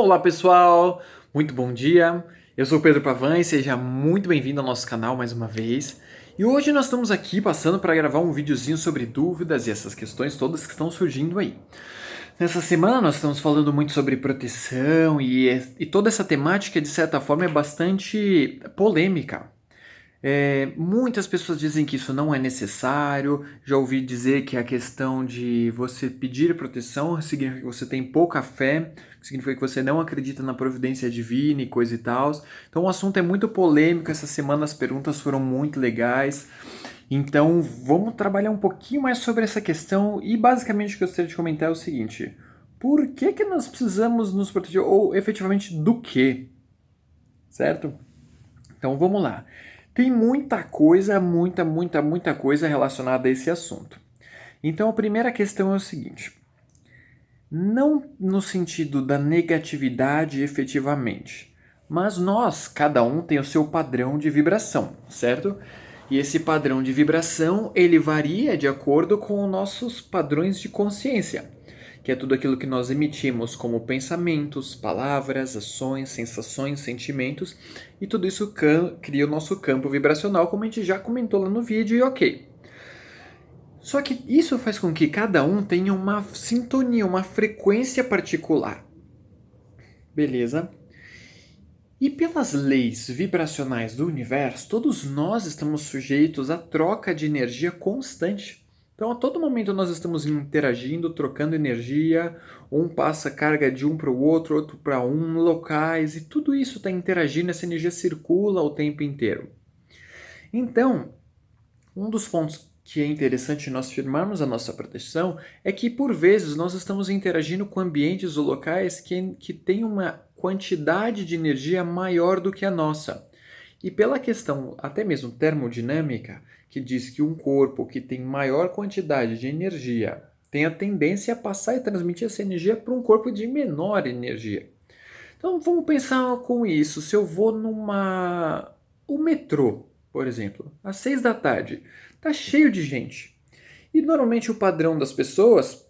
Olá pessoal, muito bom dia. Eu sou o Pedro Pavan e seja muito bem-vindo ao nosso canal mais uma vez. E hoje nós estamos aqui passando para gravar um videozinho sobre dúvidas e essas questões todas que estão surgindo aí. Nessa semana nós estamos falando muito sobre proteção e toda essa temática de certa forma é bastante polêmica. Muitas pessoas dizem que isso não é necessário. Já ouvi dizer que a questão de você pedir proteção significa que você tem pouca fé, significa que você não acredita na providência divina e coisa e tal. Então o assunto é muito polêmico. Essa semana as perguntas foram muito legais. Então vamos trabalhar um pouquinho mais sobre essa questão e basicamente o que eu gostaria de comentar é o seguinte: por que nós precisamos nos proteger ou efetivamente do quê? Certo? Então vamos lá. Tem muita coisa, muita coisa relacionada a esse assunto. Então a primeira questão é o seguinte: não no sentido da negatividade efetivamente, mas nós, cada um tem o seu padrão de vibração, certo? E esse padrão de vibração, ele varia de acordo com os nossos padrões de consciência, que é tudo aquilo que nós emitimos como pensamentos, palavras, ações, sensações, sentimentos, e tudo isso cria o nosso campo vibracional, como a gente já comentou lá no vídeo, e ok. Só que isso faz com que cada um tenha uma sintonia, uma frequência particular. Beleza? E pelas leis vibracionais do universo, todos nós estamos sujeitos à troca de energia constante. Então, a todo momento nós estamos interagindo, trocando energia, um passa carga de um para o outro para um, locais, e tudo isso está interagindo, essa energia circula o tempo inteiro. Então, um dos pontos que é interessante nós firmarmos a nossa proteção é que, por vezes, nós estamos interagindo com ambientes ou locais que têm uma quantidade de energia maior do que a nossa. E pela questão até mesmo termodinâmica, que diz que um corpo que tem maior quantidade de energia tem a tendência a passar e transmitir essa energia para um corpo de menor energia. Então vamos pensar com isso. Se eu vou o metrô, por exemplo, às 6 da tarde, tá cheio de gente. E normalmente o padrão das pessoas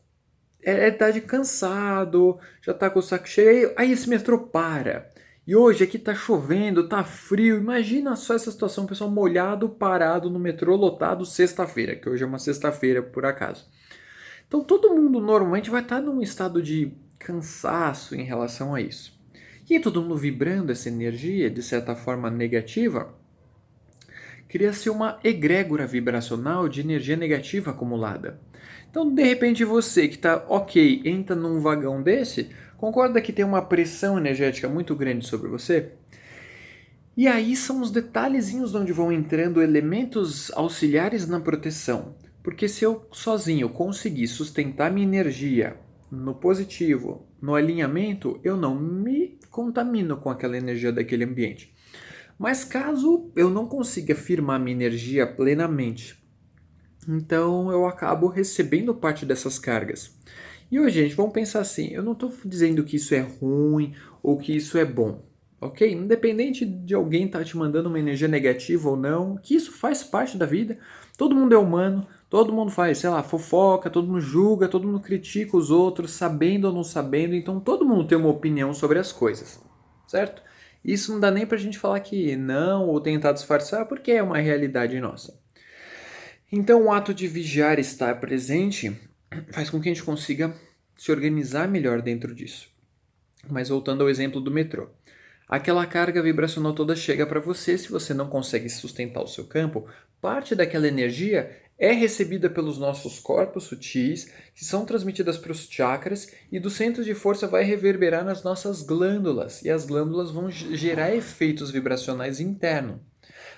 é estar de cansado, já tá com o saco cheio, aí esse metrô para. E hoje aqui tá chovendo, tá frio. Imagina só essa situação, o pessoal molhado, parado no metrô lotado sexta-feira, que hoje é uma sexta-feira por acaso. Então todo mundo normalmente vai estar num estado de cansaço em relação a isso. E aí, todo mundo vibrando essa energia de certa forma negativa, cria-se uma egrégora vibracional de energia negativa acumulada. Então, de repente, você que está ok, entra num vagão desse, concorda que tem uma pressão energética muito grande sobre você? E aí são os detalhezinhos onde vão entrando elementos auxiliares na proteção. Porque se eu sozinho conseguir sustentar minha energia no positivo, no alinhamento, eu não me contamino com aquela energia daquele ambiente. Mas caso eu não consiga firmar minha energia plenamente, então eu acabo recebendo parte dessas cargas. E hoje, gente, vamos pensar assim: eu não estou dizendo que isso é ruim ou que isso é bom, ok? Independente de alguém estar te mandando uma energia negativa ou não, que isso faz parte da vida. Todo mundo é humano, todo mundo faz, sei lá, fofoca, todo mundo julga, todo mundo critica os outros, sabendo ou não sabendo, então todo mundo tem uma opinião sobre as coisas, certo? Isso não dá nem pra gente falar que não ou tentar disfarçar, porque é uma realidade nossa. Então, o ato de vigiar e estar presente faz com que a gente consiga se organizar melhor dentro disso. Mas voltando ao exemplo do metrô. Aquela carga vibracional toda chega para você, se você não consegue sustentar o seu campo, parte daquela energia é recebida pelos nossos corpos sutis, que são transmitidas para os chakras, e do centro de força vai reverberar nas nossas glândulas, e as glândulas vão gerar efeitos vibracionais internos.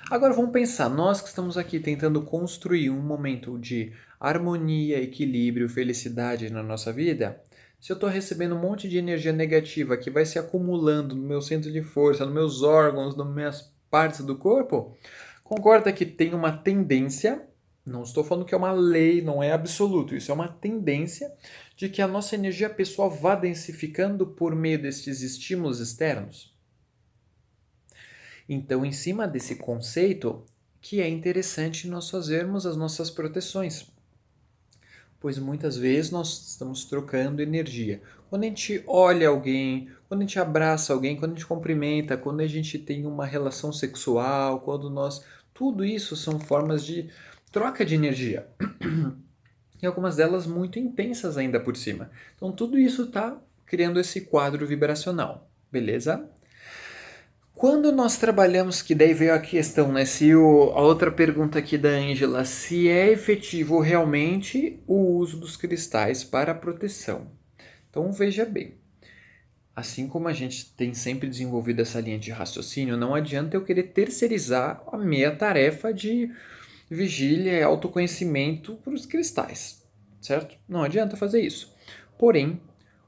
Agora vamos pensar, nós que estamos aqui tentando construir um momento de harmonia, equilíbrio, felicidade na nossa vida, se eu estou recebendo um monte de energia negativa que vai se acumulando no meu centro de força, nos meus órgãos, nas minhas partes do corpo, concorda que tem uma tendência, não estou falando que é uma lei, não é absoluto, isso é uma tendência de que a nossa energia pessoal vá densificando por meio destes estímulos externos? Então, em cima desse conceito, que é interessante nós fazermos as nossas proteções, pois muitas vezes nós estamos trocando energia quando a gente olha alguém, quando a gente abraça alguém, quando a gente cumprimenta, quando a gente tem uma relação sexual, quando nós... Tudo isso são formas de troca de energia. E algumas delas muito intensas ainda por cima. Então tudo isso está criando esse quadro vibracional, beleza? Quando nós trabalhamos, que daí veio a questão, né? A outra pergunta aqui da Ângela, se é efetivo realmente o uso dos cristais para proteção. Então veja bem, assim como a gente tem sempre desenvolvido essa linha de raciocínio, não adianta eu querer terceirizar a minha tarefa de vigília e autoconhecimento para os cristais, certo? Não adianta fazer isso. Porém,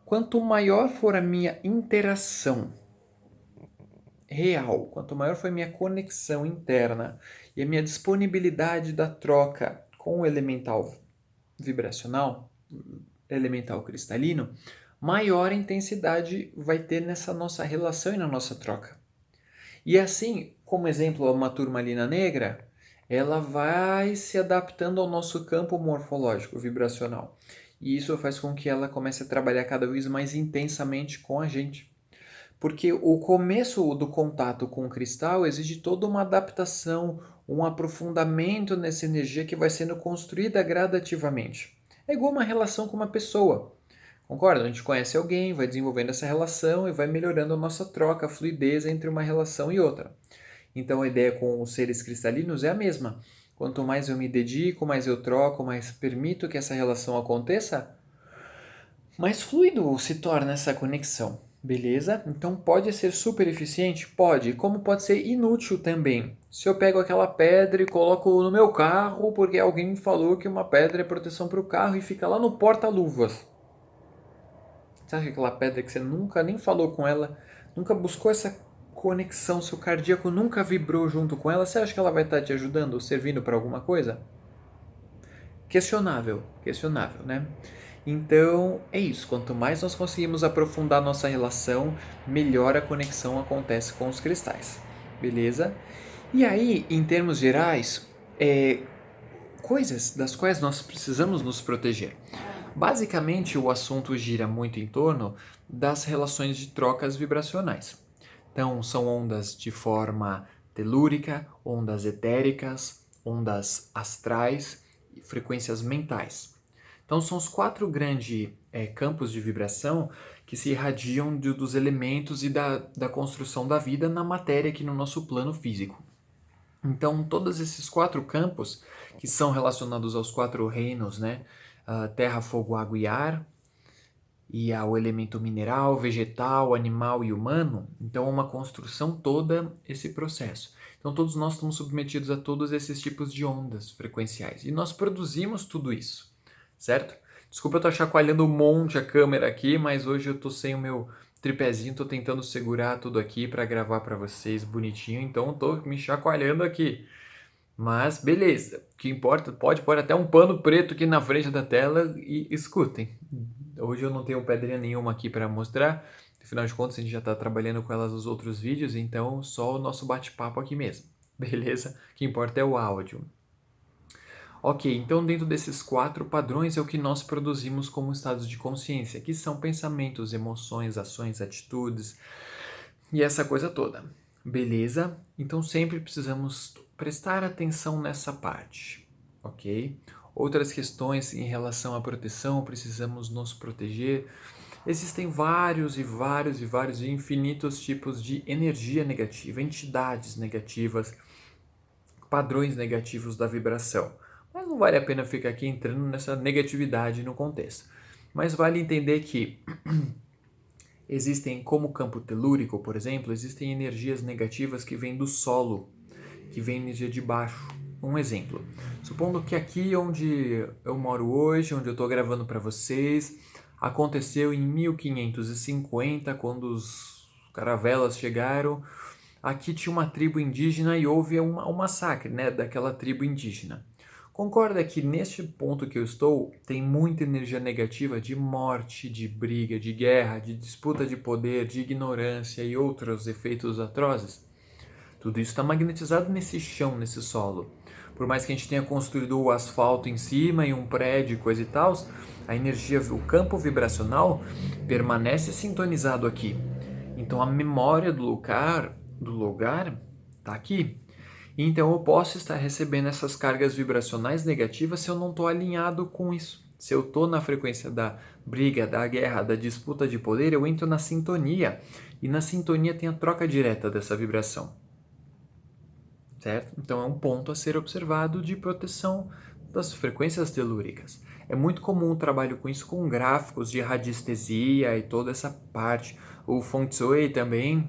quanto maior for a minha interação real, quanto maior foi a minha conexão interna e a minha disponibilidade da troca com o elemental vibracional, elemental cristalino, maior intensidade vai ter nessa nossa relação e na nossa troca. E assim, como exemplo, uma turmalina negra, ela vai se adaptando ao nosso campo morfológico vibracional. E isso faz com que ela comece a trabalhar cada vez mais intensamente com a gente. Porque o começo do contato com o cristal exige toda uma adaptação, um aprofundamento nessa energia que vai sendo construída gradativamente. É igual uma relação com uma pessoa. Concorda? A gente conhece alguém, vai desenvolvendo essa relação e vai melhorando a nossa troca, a fluidez entre uma relação e outra. Então a ideia com os seres cristalinos é a mesma. Quanto mais eu me dedico, mais eu troco, mais permito que essa relação aconteça, mais fluido se torna essa conexão. Beleza? Então pode ser super eficiente? Pode. Como pode ser inútil também? Se eu pego aquela pedra e coloco no meu carro porque alguém me falou que uma pedra é proteção para o carro e fica lá no porta-luvas. Sabe aquela pedra que você nunca nem falou com ela, nunca buscou essa conexão, seu cardíaco nunca vibrou junto com ela, você acha que ela vai estar te ajudando, servindo para alguma coisa? Questionável, questionável, né? Então é isso, quanto mais nós conseguimos aprofundar nossa relação, melhor a conexão acontece com os cristais, beleza? E aí, em termos gerais, coisas das quais nós precisamos nos proteger. Basicamente, o assunto gira muito em torno das relações de trocas vibracionais. Então, são ondas de forma telúrica, ondas etéricas, ondas astrais e frequências mentais. Então, são os quatro grandes campos de vibração que se irradiam dos elementos e da construção da vida na matéria aqui no nosso plano físico. Então, todos esses quatro campos, que são relacionados aos quatro reinos, né? Terra, fogo, água e ar, e ao elemento mineral, vegetal, animal e humano, então é uma construção toda esse processo. Então todos nós estamos submetidos a todos esses tipos de ondas frequenciais e nós produzimos tudo isso, certo? Desculpa eu estar chacoalhando um monte a câmera aqui, mas hoje eu tô sem o meu tripézinho, tô tentando segurar tudo aqui para gravar para vocês bonitinho, então tô me chacoalhando aqui. Mas beleza, o que importa, pode pôr até um pano preto aqui na frente da tela e escutem. Hoje eu não tenho pedrinha nenhuma aqui para mostrar, afinal de contas a gente já está trabalhando com elas nos outros vídeos, então só o nosso bate-papo aqui mesmo, beleza? O que importa é o áudio. Ok, então dentro desses quatro padrões é o que nós produzimos como estados de consciência, que são pensamentos, emoções, ações, atitudes e essa coisa toda. Beleza? Então sempre precisamos prestar atenção nessa parte, ok? Outras questões em relação à proteção, precisamos nos proteger. Existem vários e infinitos tipos de energia negativa, entidades negativas, padrões negativos da vibração. Mas não vale a pena ficar aqui entrando nessa negatividade no contexto. Mas vale entender que existem, como o campo telúrico, por exemplo, existem energias negativas que vêm do solo, que vêm energia de baixo. Um exemplo, supondo que aqui onde eu moro hoje, onde eu estou gravando para vocês, aconteceu em 1550, quando os caravelas chegaram, aqui tinha uma tribo indígena e houve um massacre, né, daquela tribo indígena. Concorda que neste ponto que eu estou, tem muita energia negativa de morte, de briga, de guerra, de disputa de poder, de ignorância e outros efeitos atrozes? Tudo isso está magnetizado nesse chão, nesse solo. Por mais que a gente tenha construído o asfalto em cima e um prédio, coisa e tal, a energia, o campo vibracional permanece sintonizado aqui. Então a memória do lugar está aqui. Então eu posso estar recebendo essas cargas vibracionais negativas se eu não estou alinhado com isso. Se eu estou na frequência da briga, da guerra, da disputa de poder, eu entro na sintonia. E na sintonia tem a troca direta dessa vibração. Certo? Então é um ponto a ser observado de proteção das frequências telúricas. É muito comum o trabalho com isso, com gráficos de radiestesia e toda essa parte. O Feng Shui também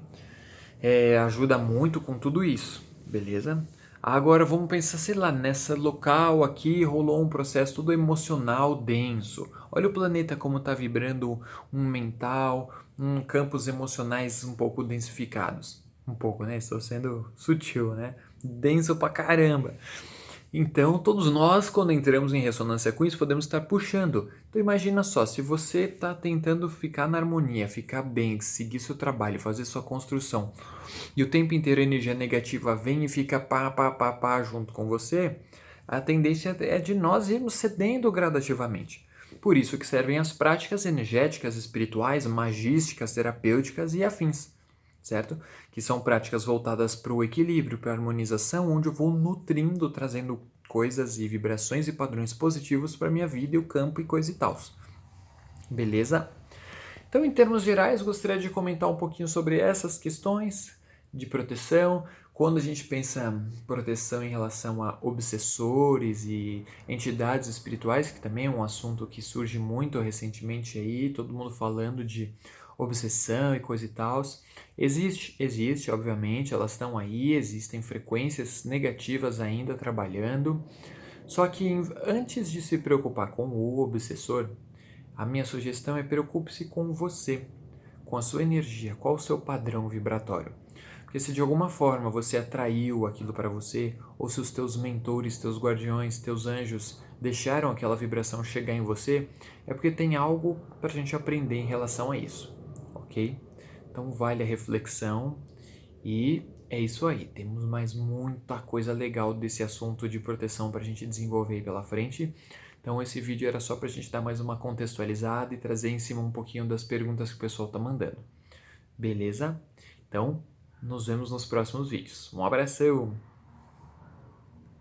ajuda muito com tudo isso, beleza? Agora vamos pensar, sei lá, nessa local aqui rolou um processo todo emocional denso. Olha o planeta como está vibrando um mental, campos emocionais um pouco densificados. Um pouco, né? Estou sendo sutil, né? Denso pra caramba. Então, todos nós, quando entramos em ressonância com isso, podemos estar puxando. Então, imagina só, se você está tentando ficar na harmonia, ficar bem, seguir seu trabalho, fazer sua construção, e o tempo inteiro a energia negativa vem e fica pá junto com você, a tendência é de nós irmos cedendo gradativamente. Por isso que servem as práticas energéticas, espirituais, magísticas, terapêuticas e afins, certo? Que são práticas voltadas para o equilíbrio, para a harmonização, onde eu vou nutrindo, trazendo coisas e vibrações e padrões positivos para a minha vida e o campo e coisa e tal. Beleza? Então, em termos gerais, gostaria de comentar um pouquinho sobre essas questões de proteção. Quando a gente pensa em proteção em relação a obsessores e entidades espirituais, que também é um assunto que surge muito recentemente aí, todo mundo falando de obsessão e coisa e tal. Existe, obviamente, elas estão aí, existem frequências negativas ainda trabalhando. Só que antes de se preocupar com o obsessor, a minha sugestão é preocupe-se com você, com a sua energia, qual o seu padrão vibratório. Porque se de alguma forma você atraiu aquilo para você, ou se os teus mentores, teus guardiões, teus anjos deixaram aquela vibração chegar em você, é porque tem algo para a gente aprender em relação a isso, ok? Então vale a reflexão e é isso aí. Temos mais muita coisa legal desse assunto de proteção para a gente desenvolver aí pela frente. Então esse vídeo era só para a gente dar mais uma contextualizada e trazer em cima um pouquinho das perguntas que o pessoal está mandando. Beleza? Então, nos vemos nos próximos vídeos. Um abração!